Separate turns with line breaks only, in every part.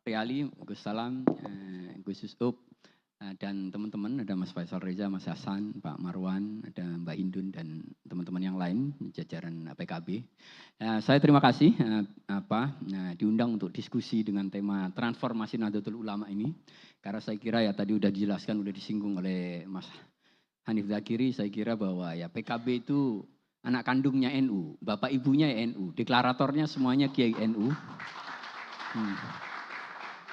Priali, Gus Salam, Gus Yusuf, dan teman-teman, ada Mas Faisal Reza, Mas Hasan, Pak Marwan, ada Mbak Indun, dan teman-teman yang lain, jajaran PKB. Saya terima kasih diundang untuk diskusi dengan tema transformasi Nahdlatul Ulama ini. Karena saya kira ya tadi udah dijelaskan, udah disinggung oleh Mas Hanif Dzakiri, saya kira bahwa ya PKB itu anak kandungnya NU, bapak ibunya ya NU, deklaratornya semuanya Kiai NU.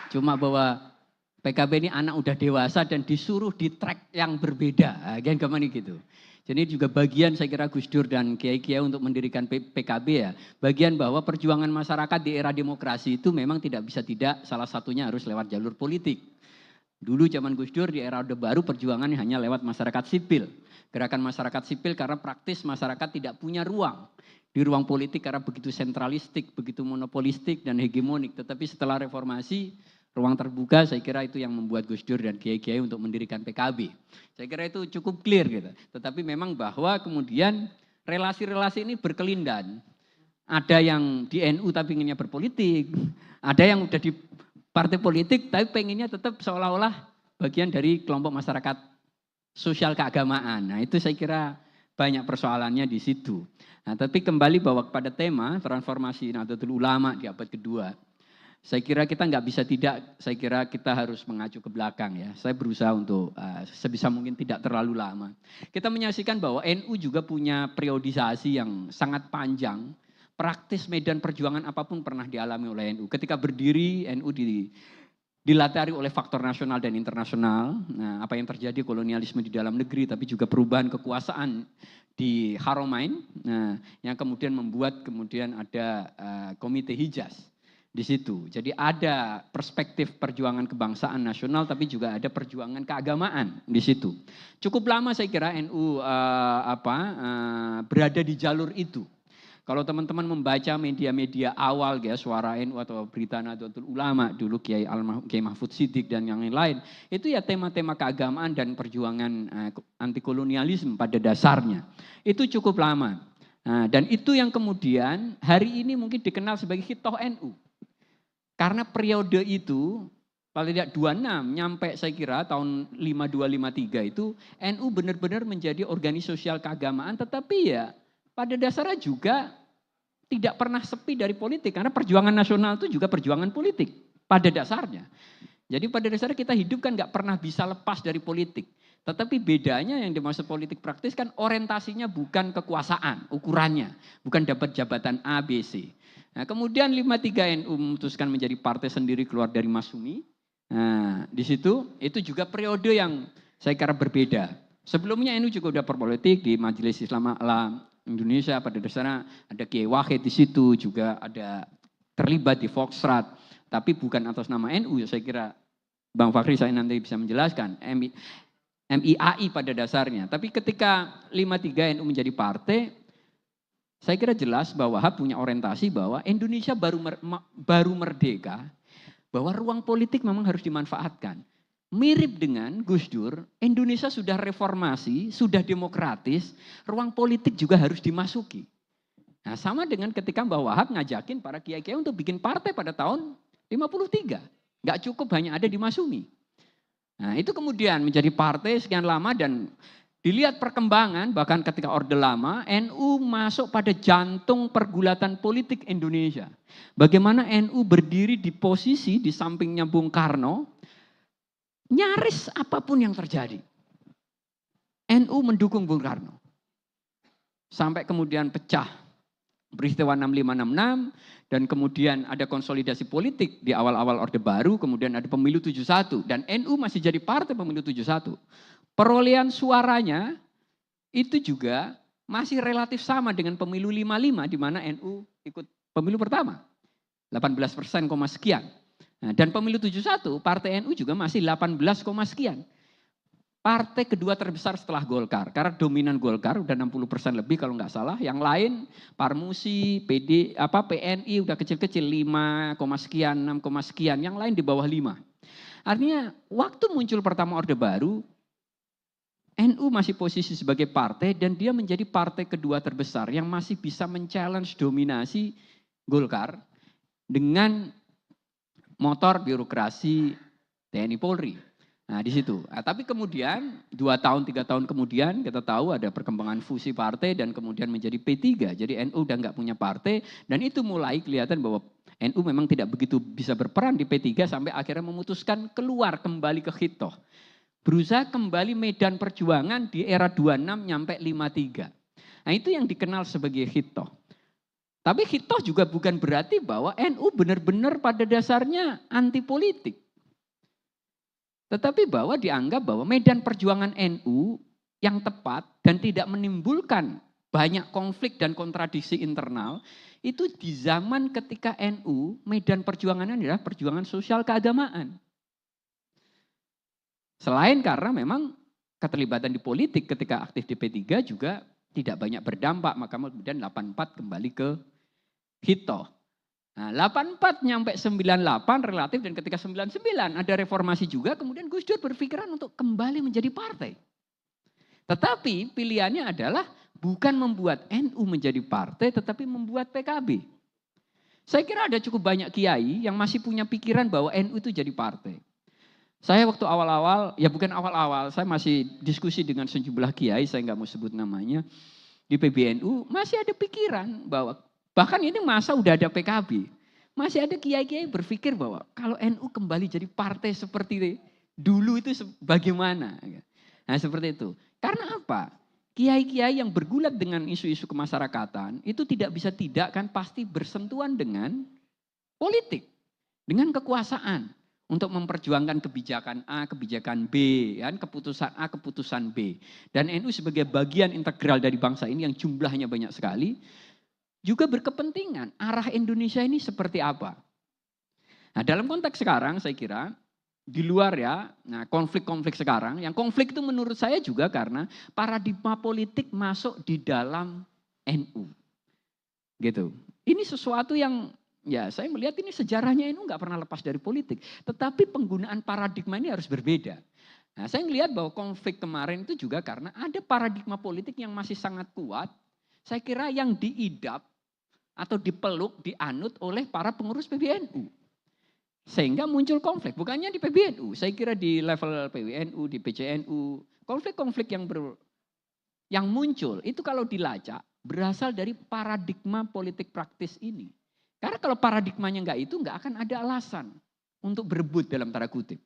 Cuma bahwa PKB ini anak udah dewasa dan disuruh di track yang berbeda, kan kemana gitu. Jadi juga bagian saya kira Gus Dur dan Kiai-Kiai untuk mendirikan PKB ya, bagian bahwa perjuangan masyarakat di era demokrasi itu memang tidak bisa tidak, salah satunya harus lewat jalur politik. Dulu zaman Gus Dur di era Orde Baru perjuangannya hanya lewat masyarakat sipil. Gerakan masyarakat sipil karena praktis masyarakat tidak punya ruang. Di ruang politik karena begitu sentralistik, begitu monopolistik dan hegemonik. Tetapi setelah reformasi, ruang terbuka saya kira itu yang membuat Gus Dur dan Kiai-Kiai untuk mendirikan PKB. Saya kira itu cukup clear gitu. Tetapi memang bahwa kemudian relasi-relasi ini berkelindan. Ada yang di NU tapi inginnya berpolitik. Ada yang udah di partai politik tapi pengennya tetap seolah-olah bagian dari kelompok masyarakat sosial keagamaan. Nah itu saya kira banyak persoalannya di situ. Nah tapi kembali bahwa kepada tema transformasi Nahdlatul Ulama di abad kedua. Saya kira kita nggak bisa tidak, saya kira kita harus mengacu ke belakang ya. Saya berusaha untuk sebisa mungkin tidak terlalu lama. Kita menyaksikan bahwa NU juga punya periodisasi yang sangat panjang. Praktis medan perjuangan apapun pernah dialami oleh NU. Ketika berdiri NU dilatari oleh faktor nasional dan internasional. Nah, apa yang terjadi kolonialisme di dalam negeri tapi juga perubahan kekuasaan di Haramain. Nah, yang kemudian membuat kemudian ada Komite Hijaz di situ. Jadi ada perspektif perjuangan kebangsaan nasional tapi juga ada perjuangan keagamaan di situ. Cukup lama saya kira NU berada di jalur itu. Kalau teman-teman membaca media-media awal ya, Suara NU atau Berita Nahdlatul Ulama dulu Kiai Mahfud Siddiq dan yang lain, itu ya tema-tema keagamaan dan perjuangan anti kolonialisme pada dasarnya. Itu cukup lama. Nah, dan itu yang kemudian hari ini mungkin dikenal sebagai hitoh NU. Karena periode itu paling tidak 26 nyampe saya kira tahun 52-53 itu NU benar-benar menjadi organisasi sosial keagamaan, tetapi ya pada dasarnya juga tidak pernah sepi dari politik karena perjuangan nasional itu juga perjuangan politik pada dasarnya. Jadi pada dasarnya kita hidup kan nggak pernah bisa lepas dari politik. Tetapi bedanya yang dimaksud politik praktis kan orientasinya bukan kekuasaan, ukurannya. Bukan dapat jabatan A, B, C. Nah kemudian 53 NU memutuskan menjadi partai sendiri keluar dari Masyumi. Nah di situ itu juga periode yang saya kira berbeda. Sebelumnya NU juga udah berpolitik di Majelis Islam Indonesia, pada dasarnya ada Kiai Wahid di situ, juga ada terlibat di Foxtrot. Tapi bukan atas nama NU, saya kira Bang Fakhri saya nanti bisa menjelaskan, MIAI pada dasarnya. Tapi ketika 53 NU menjadi partai, saya kira jelas bahwa HAP punya orientasi bahwa Indonesia baru merdeka, bahwa ruang politik memang harus dimanfaatkan. Mirip dengan Gus Dur, Indonesia sudah reformasi, sudah demokratis, ruang politik juga harus dimasuki. Nah sama dengan ketika Mbah Wahab ngajakin para kiai-kiai untuk bikin partai pada tahun 53. Nggak cukup hanya ada di Masyumi. Nah itu kemudian menjadi partai sekian lama dan dilihat perkembangan bahkan ketika Orde Lama, NU masuk pada jantung pergulatan politik Indonesia. Bagaimana NU berdiri di posisi di sampingnya Bung Karno, nyaris apapun yang terjadi. NU mendukung Bung Karno. Sampai kemudian pecah peristiwa 6566 dan kemudian ada konsolidasi politik di awal-awal Orde Baru, kemudian ada pemilu 71 dan NU masih jadi partai pemilu 71. Perolehan suaranya itu juga masih relatif sama dengan pemilu 55 di mana NU ikut pemilu pertama. 18% sekian. Nah, dan pemilu 71 partai NU juga masih 18, sekian. Partai kedua terbesar setelah Golkar. Karena dominan Golkar udah 60% lebih kalau nggak salah. Yang lain Parmusi, PNI udah kecil-kecil 5, sekian, 6, sekian. Yang lain di bawah 5. Artinya waktu muncul pertama Orde Baru, NU masih posisi sebagai partai dan dia menjadi partai kedua terbesar yang masih bisa men-challenge dominasi Golkar dengan motor birokrasi TNI Polri. Nah di situ. Tapi kemudian 2 tahun 3 tahun kemudian kita tahu ada perkembangan fusi partai dan kemudian menjadi P3. Jadi NU udah nggak punya partai dan itu mulai kelihatan bahwa NU memang tidak begitu bisa berperan di P3 sampai akhirnya memutuskan keluar kembali ke Hitoh. Berusaha kembali medan perjuangan di era 26 nyampe 53. Nah itu yang dikenal sebagai Hitoh. Tapi Hitoh juga bukan berarti bahwa NU benar-benar pada dasarnya anti politik. Tetapi bahwa dianggap bahwa medan perjuangan NU yang tepat dan tidak menimbulkan banyak konflik dan kontradiksi internal, itu di zaman ketika NU medan perjuangannya adalah perjuangan sosial keagamaan. Selain karena memang keterlibatan di politik ketika aktif di P3 juga tidak banyak berdampak, maka kemudian 84 kembali ke Hitoh. Nah, 84 nyampe 98 relatif dan ketika 99 ada reformasi juga, kemudian Gus Dur berpikiran untuk kembali menjadi partai. Tetapi pilihannya adalah bukan membuat NU menjadi partai tetapi membuat PKB. Saya kira ada cukup banyak kiai yang masih punya pikiran bahwa NU itu jadi partai. Saya waktu awal-awal, ya bukan awal-awal, saya masih diskusi dengan sejumlah kiai, saya nggak mau sebut namanya, di PBNU masih ada pikiran bahwa bahkan ini masa udah ada PKB. Masih ada kiai-kiai berpikir bahwa kalau NU kembali jadi partai seperti dulu itu bagaimana. Nah seperti itu. Karena apa? Kiai-kiai yang bergulat dengan isu-isu kemasyarakatan itu tidak bisa tidak kan pasti bersentuhan dengan politik. Dengan kekuasaan. Untuk memperjuangkan kebijakan A, kebijakan B, kan? Keputusan A, keputusan B. Dan NU sebagai bagian integral dari bangsa ini yang jumlahnya banyak sekali, juga berkepentingan arah Indonesia ini seperti apa. Nah dalam konteks sekarang saya kira di luar ya, nah konflik-konflik sekarang, yang konflik itu menurut saya juga karena paradigma politik masuk di dalam NU. Gitu. Ini sesuatu yang ya saya melihat ini sejarahnya NU nggak pernah lepas dari politik. Tetapi penggunaan paradigma ini harus berbeda. Nah saya melihat bahwa konflik kemarin itu juga karena ada paradigma politik yang masih sangat kuat. Saya kira yang diidap atau dipeluk, dianut oleh para pengurus PBNU. Sehingga muncul konflik, bukannya di PBNU, saya kira di level PWNU, di PCNU, konflik-konflik yang muncul itu kalau dilacak berasal dari paradigma politik praktis ini. Karena kalau paradigmanya enggak itu, enggak akan ada alasan untuk berebut dalam tanda kutip.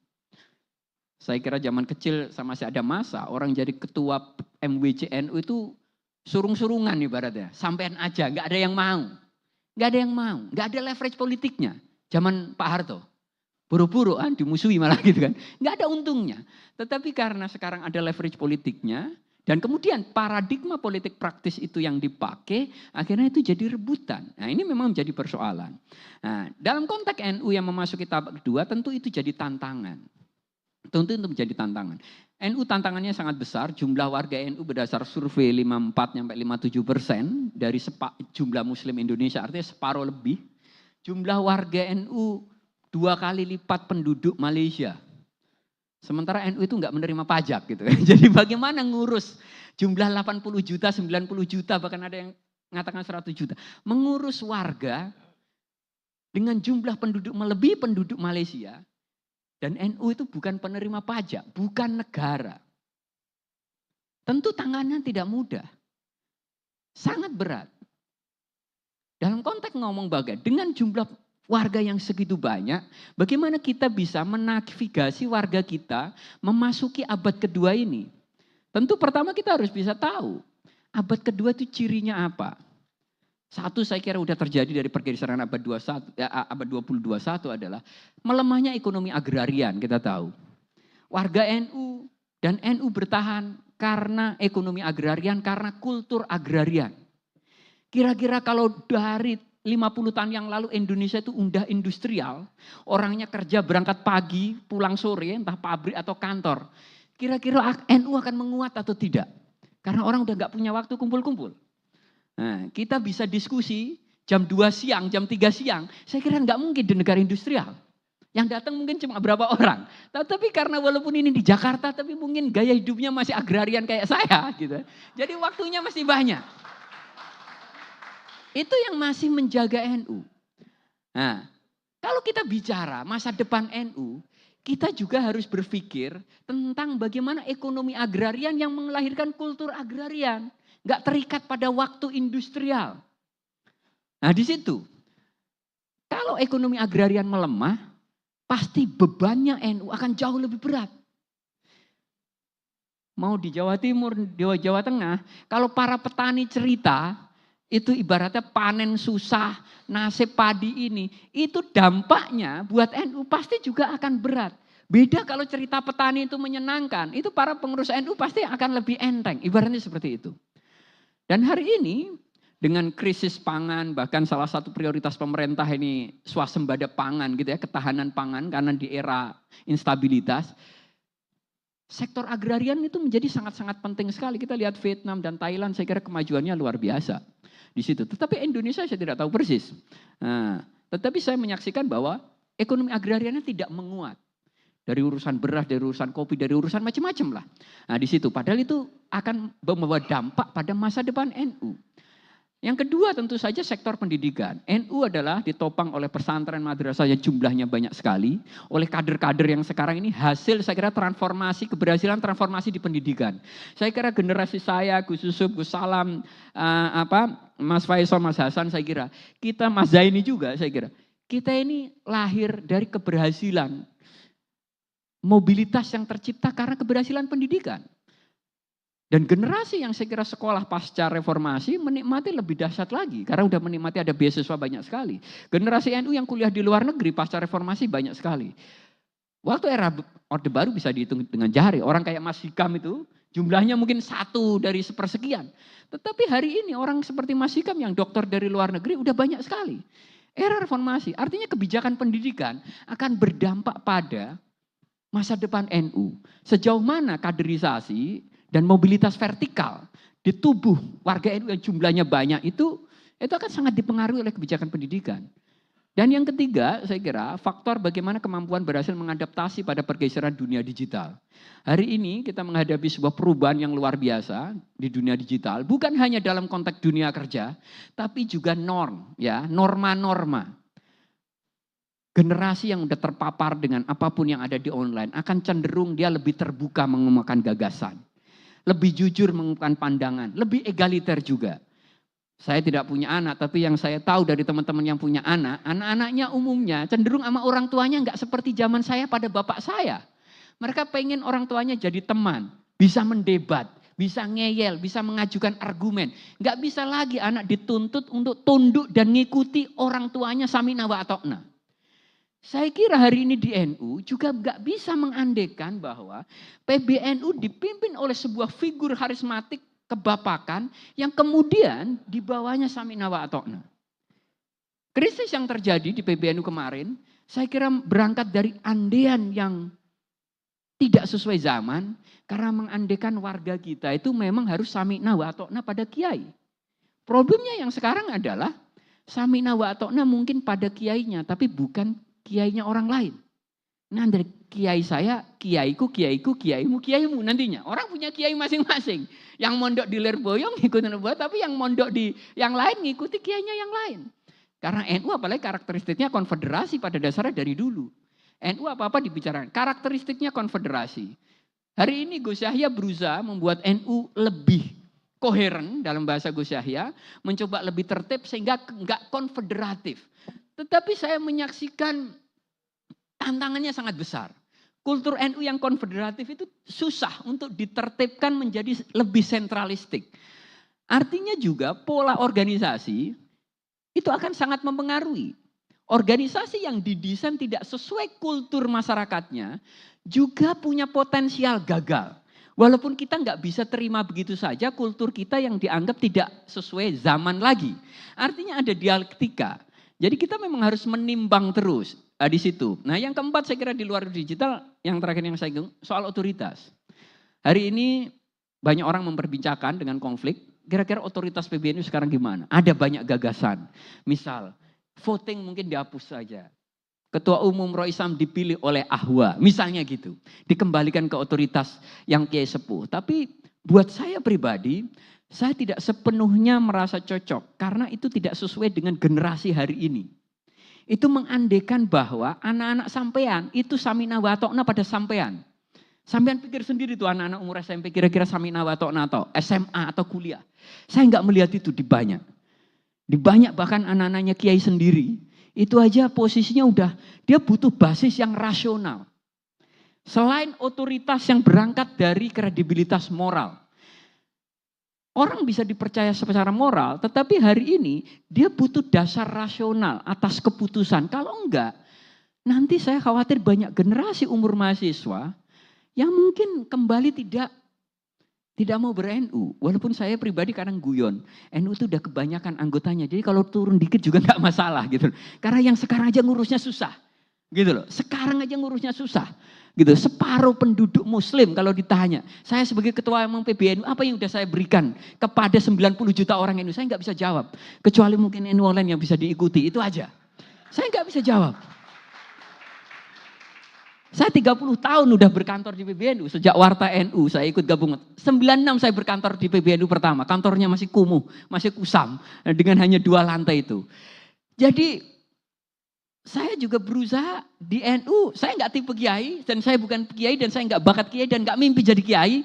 Saya kira zaman kecil sama masih ada masa, orang jadi ketua MWCNU itu surung-surungan ibaratnya, sampean aja, nggak ada yang mau. Nggak ada yang mau, nggak ada leverage politiknya. Zaman Pak Harto, buru-buru kan dimusuhi malah gitu kan. Nggak ada untungnya. Tetapi karena sekarang ada leverage politiknya, dan kemudian paradigma politik praktis itu yang dipakai, akhirnya itu jadi rebutan. Nah ini memang menjadi persoalan. Nah dalam konteks NU yang memasuki tahap kedua, tentu itu jadi tantangan. Tentu itu menjadi tantangan. NU tantangannya sangat besar, jumlah warga NU berdasar survei 54-57% dari jumlah muslim Indonesia, artinya separuh lebih. Jumlah warga NU 2 kali lipat penduduk Malaysia. Sementara NU itu enggak menerima pajak gitu. Jadi bagaimana ngurus jumlah 80 juta, 90 juta, bahkan ada yang mengatakan 100 juta. Mengurus warga dengan jumlah penduduk melebihi penduduk Malaysia. Dan NU itu bukan penerima pajak, bukan negara. Tentu tangannya tidak mudah. Sangat berat. Dalam konteks ngomong bagaimana, dengan jumlah warga yang segitu banyak, bagaimana kita bisa menavigasi warga kita memasuki abad kedua ini? Tentu pertama kita harus bisa tahu, abad kedua itu cirinya apa? Satu saya kira udah terjadi dari pergeseran abad 21, abad 20-21 adalah melemahnya ekonomi agrarian, kita tahu. Warga NU dan NU bertahan karena ekonomi agrarian, karena kultur agrarian. Kira-kira kalau dari 50 tahun yang lalu Indonesia itu udah industrial, orangnya kerja berangkat pagi, pulang sore, entah pabrik atau kantor. Kira-kira NU akan menguat atau tidak? Karena orang udah gak punya waktu kumpul-kumpul. Nah, kita bisa diskusi jam 2 siang, jam 3 siang. Saya kira nggak mungkin di negara industrial. Yang datang mungkin cuma berapa orang. Tapi karena walaupun ini di Jakarta, tapi mungkin gaya hidupnya masih agrarian kayak saya. Gitu. Jadi waktunya masih banyak. Itu yang masih menjaga NU. Nah, Kalau kita bicara masa depan NU, kita juga harus berpikir tentang bagaimana ekonomi agrarian yang melahirkan kultur agrarian. Nggak terikat pada waktu industrial. Nah di situ, kalau ekonomi agrarian melemah, pasti bebannya NU akan jauh lebih berat. Mau di Jawa Timur, di Jawa Tengah, kalau para petani cerita, itu ibaratnya panen susah, nasib padi ini, itu dampaknya buat NU pasti juga akan berat. Beda kalau cerita petani itu menyenangkan, itu para pengurus NU pasti akan lebih enteng, ibaratnya seperti itu. Dan hari ini, dengan krisis pangan, bahkan salah satu prioritas pemerintah ini swasembada pangan gitu ya, ketahanan pangan karena di era instabilitas, sektor agrarian itu menjadi sangat-sangat penting sekali. Kita lihat Vietnam dan Thailand, saya kira kemajuannya luar biasa di situ. Tetapi Indonesia saya tidak tahu persis. Nah, tetapi saya menyaksikan bahwa ekonomi agrariannya tidak menguat. Dari urusan beras, dari urusan kopi, dari urusan macam-macam lah. Nah di situ, padahal itu akan membawa dampak pada masa depan NU. Yang kedua tentu saja sektor pendidikan. NU adalah ditopang oleh pesantren madrasah yang jumlahnya banyak sekali. Oleh kader-kader yang sekarang ini hasil saya kira transformasi, keberhasilan transformasi di pendidikan. Saya kira generasi saya, Gus Yusuf, Gus Salam, Mas Faisal, Mas Hasan saya kira. Kita Mas Zaini juga saya kira. Kita ini lahir dari keberhasilan. Mobilitas yang tercipta karena keberhasilan pendidikan. Dan generasi yang saya kira sekolah pasca reformasi menikmati lebih dahsyat lagi. Karena udah menikmati ada beasiswa banyak sekali. Generasi NU yang kuliah di luar negeri pasca reformasi banyak sekali. Waktu era Orde Baru bisa dihitung dengan jari. Orang kayak Mas Hikam itu jumlahnya mungkin 1 dari sepersekian. Tetapi hari ini orang seperti Mas Hikam yang dokter dari luar negeri udah banyak sekali. Era reformasi artinya kebijakan pendidikan akan berdampak pada masa depan NU. Sejauh mana kaderisasi dan mobilitas vertikal di tubuh warga NU yang jumlahnya banyak itu akan sangat dipengaruhi oleh kebijakan pendidikan. Dan yang ketiga saya kira faktor bagaimana kemampuan berhasil mengadaptasi pada pergeseran dunia digital. Hari ini kita menghadapi sebuah perubahan yang luar biasa di dunia digital. Bukan hanya dalam konteks dunia kerja, tapi juga norma-norma. Generasi yang sudah terpapar dengan apapun yang ada di online akan cenderung dia lebih terbuka mengembangkan gagasan. Lebih jujur mengungkapkan pandangan, lebih egaliter juga. Saya tidak punya anak, tapi yang saya tahu dari teman-teman yang punya anak, anak-anaknya umumnya cenderung sama orang tuanya nggak seperti zaman saya pada bapak saya. Mereka pengen orang tuanya jadi teman, bisa mendebat, bisa ngeyel, bisa mengajukan argumen. Nggak bisa lagi anak dituntut untuk tunduk dan ngikuti orang tuanya samina wa atokna. Saya kira hari ini di NU juga nggak bisa mengandekan bahwa PBNU dipimpin oleh sebuah figur karismatik kebapakan yang kemudian dibawanya samina wa atokna. Krisis yang terjadi di PBNU kemarin, saya kira berangkat dari andean yang tidak sesuai zaman karena mengandekan warga kita itu memang harus samina wa atokna pada kiai. Problemnya yang sekarang adalah samina wa atokna mungkin pada kiainya tapi bukan kiainya orang lain. Nah dari kiai saya, kiaiku, kiaimu nantinya. Orang punya kiai masing-masing. Yang mondok di Lirboyo ngikutin Lirboyo, tapi yang mondok di yang lain ngikuti kiainya yang lain. Karena NU apalagi karakteristiknya konfederasi pada dasarnya dari dulu. NU apa-apa dibicarakan, karakteristiknya konfederasi. Hari ini Gus Yahya berusaha membuat NU lebih koheren dalam bahasa Gus Yahya, mencoba lebih tertib sehingga enggak konfederatif. Tetapi saya menyaksikan tantangannya sangat besar. Kultur NU yang konfederatif itu susah untuk ditertibkan menjadi lebih sentralistik. Artinya juga pola organisasi itu akan sangat mempengaruhi. Organisasi yang didesain tidak sesuai kultur masyarakatnya juga punya potensial gagal. Walaupun kita nggak bisa terima begitu saja kultur kita yang dianggap tidak sesuai zaman lagi. Artinya ada dialektika. Jadi kita memang harus menimbang terus di situ. Nah yang keempat saya kira di luar digital, yang terakhir yang saya ingat soal otoritas. Hari ini banyak orang memperbincangkan dengan konflik, kira-kira otoritas PBNU sekarang gimana? Ada banyak gagasan. Misal, voting mungkin dihapus saja. Ketua Umum Roy Isam dipilih oleh Ahwa, misalnya gitu. Dikembalikan ke otoritas yang kiai sepuh. Tapi buat saya pribadi, saya tidak sepenuhnya merasa cocok karena itu tidak sesuai dengan generasi hari ini. itu mengandekan bahwa anak-anak sampean itu samina wa ta'na pada sampean. Sampean pikir sendiri tuh anak-anak umur SMP kira-kira samina wa ta'na atau SMA atau kuliah. Saya nggak melihat itu di banyak. Di banyak bahkan anak-anaknya kiai sendiri. Itu aja posisinya udah dia butuh basis yang rasional. Selain otoritas yang berangkat dari kredibilitas moral. Orang bisa dipercaya secara moral, tetapi hari ini dia butuh dasar rasional atas keputusan. Kalau enggak, nanti saya khawatir banyak generasi umur mahasiswa yang mungkin kembali tidak mau ber-NU. Walaupun saya pribadi kadang guyon, NU itu udah kebanyakan anggotanya. Jadi kalau turun dikit juga enggak masalah gitu. Karena yang sekarang aja ngurusnya susah. Gitu loh. Sekarang aja ngurusnya susah. Gitu. Separuh penduduk muslim kalau ditanya, saya sebagai ketua umum PBNU apa yang sudah saya berikan kepada 90 juta orang NU? Saya nggak bisa jawab. Kecuali mungkin NU online yang bisa diikuti, itu aja. Saya nggak bisa jawab. Saya 30 tahun udah berkantor di PBNU, sejak Warta NU saya ikut gabung. 96 saya berkantor di PBNU pertama, kantornya masih kumuh, masih kusam, dengan hanya 2 lantai itu. Jadi saya juga berusaha di NU, saya nggak tipe kiai, dan saya bukan kiai, dan saya nggak bakat kiai, dan nggak mimpi jadi kiai.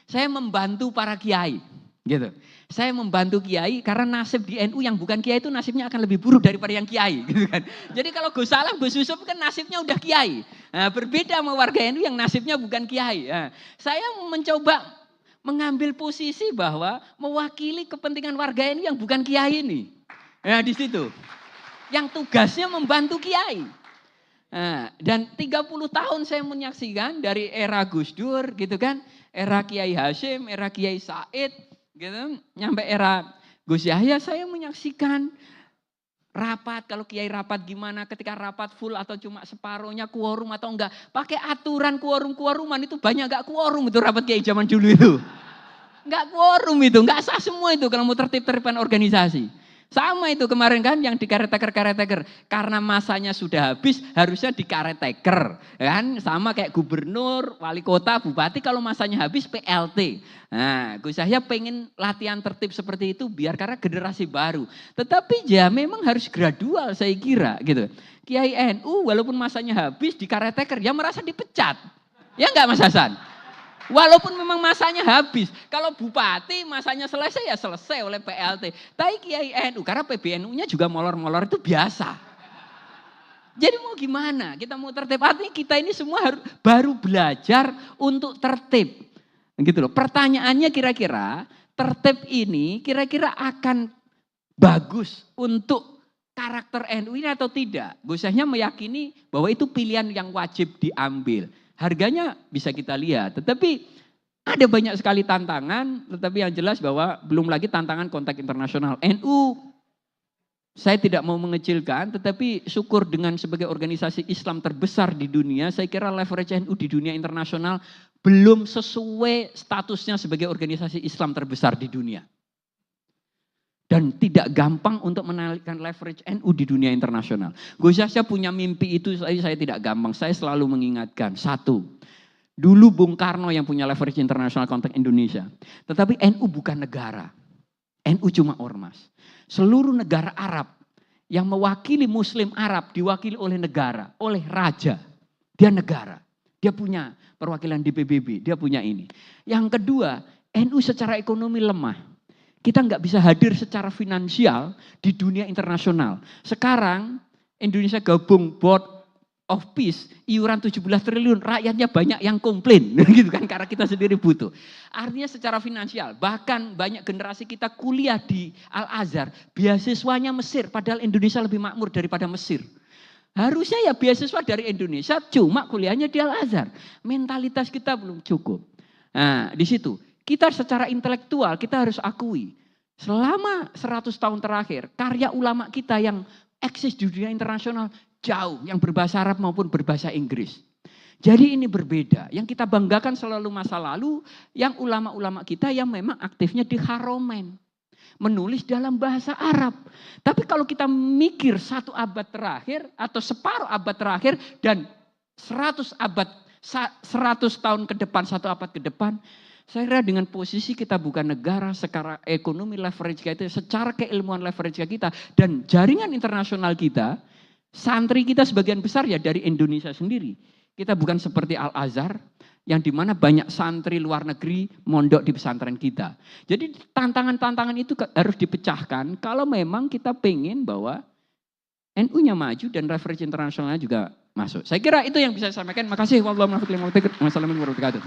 Saya membantu para kiai, gitu. Saya membantu kiai karena nasib di NU yang bukan kiai itu nasibnya akan lebih buruk daripada yang kiai, gitu kan. Jadi kalau Gus Salam, Gus Yusuf kan nasibnya udah kiai. Nah, berbeda sama warga NU yang nasibnya bukan kiai. Nah, saya mencoba mengambil posisi bahwa mewakili kepentingan warga NU yang bukan kiai ini. Nah, di situ. Yang tugasnya membantu kiai. Nah, dan 30 tahun saya menyaksikan dari era Gus Dur gitu kan, era Kiai Hasyim, era Kiai Said gitu, nyampe era Gus Yahya saya menyaksikan rapat, kalau kiai rapat gimana, ketika rapat full atau cuma separuhnya quorum atau enggak, pakai aturan quoruman itu banyak enggak quorum itu rapat kiai zaman dulu itu. Enggak quorum itu, enggak sah semua itu kalau mau tertib-tertiban organisasi. Sama itu kemarin kan yang dikaret-teker. Karena masanya sudah habis harusnya dikaret-teker. Kan? Sama kayak gubernur, wali kota, bupati kalau masanya habis PLT. Nah Gus Yahya pengen latihan tertib seperti itu biar karena generasi baru. Tetapi ya memang harus gradual saya kira gitu. Kiai NU walaupun masanya habis dikaret-teker ya merasa dipecat. Ya enggak Mas Hasan? Walaupun memang masanya habis. Kalau bupati masanya selesai ya selesai oleh PLT. Tapi Kiai NU karena PBNU-nya juga molor-molor itu biasa. Jadi mau gimana? Kita mau tertib. Artinya kita ini semua baru belajar untuk tertib. Gitu loh. Pertanyaannya kira-kira tertib ini kira-kira akan bagus untuk karakter NU ini atau tidak? Gus Yahya meyakini bahwa itu pilihan yang wajib diambil. Harganya bisa kita lihat, tetapi ada banyak sekali tantangan, tetapi yang jelas bahwa belum lagi tantangan konteks internasional. NU, saya tidak mau mengecilkan, tetapi syukur dengan sebagai organisasi Islam terbesar di dunia, saya kira leverage NU di dunia internasional belum sesuai statusnya sebagai organisasi Islam terbesar di dunia. Dan tidak gampang untuk menaikkan leverage NU di dunia internasional. Gus Yahya punya mimpi itu, saya tidak gampang. Saya selalu mengingatkan, satu, dulu Bung Karno yang punya leverage internasional konteks Indonesia. Tetapi NU bukan negara. NU cuma ormas. Seluruh negara Arab yang mewakili Muslim Arab diwakili oleh negara, oleh raja. Dia negara. Dia punya perwakilan di PBB, dia punya ini. Yang kedua, NU secara ekonomi lemah. Kita nggak bisa hadir secara finansial di dunia internasional. Sekarang Indonesia gabung Board of Peace, iuran 17 triliun, rakyatnya banyak yang komplain gitu kan karena kita sendiri butuh. Artinya secara finansial, bahkan banyak generasi kita kuliah di Al-Azhar, beasiswanya Mesir, padahal Indonesia lebih makmur daripada Mesir. Harusnya ya beasiswa dari Indonesia, cuma kuliahnya di Al-Azhar. Mentalitas kita belum cukup. Nah, di situ. Kita secara intelektual kita harus akui selama 100 tahun terakhir karya ulama kita yang eksis di dunia internasional jauh yang berbahasa Arab maupun berbahasa Inggris. Jadi ini berbeda. Yang kita banggakan selalu masa lalu yang ulama-ulama kita yang memang aktifnya di Haromen. Menulis dalam bahasa Arab. Tapi kalau kita mikir 1 abad terakhir atau separuh abad terakhir dan 100 tahun ke depan, 1 abad ke depan, saya kira dengan posisi kita bukan negara, secara ekonomi leverage kita, secara keilmuan leverage kita, dan jaringan internasional kita, Santri kita sebagian besar ya dari Indonesia sendiri. Kita bukan seperti Al-Azhar yang dimana banyak santri luar negeri mondok di pesantren kita. Jadi tantangan-tantangan itu harus dipecahkan kalau memang kita pengen bahwa NU-nya maju dan referensi internasionalnya juga masuk. Saya kira itu yang bisa saya sampaikan. Makasih. Wassalamualaikum warahmatullahi wabarakatuh.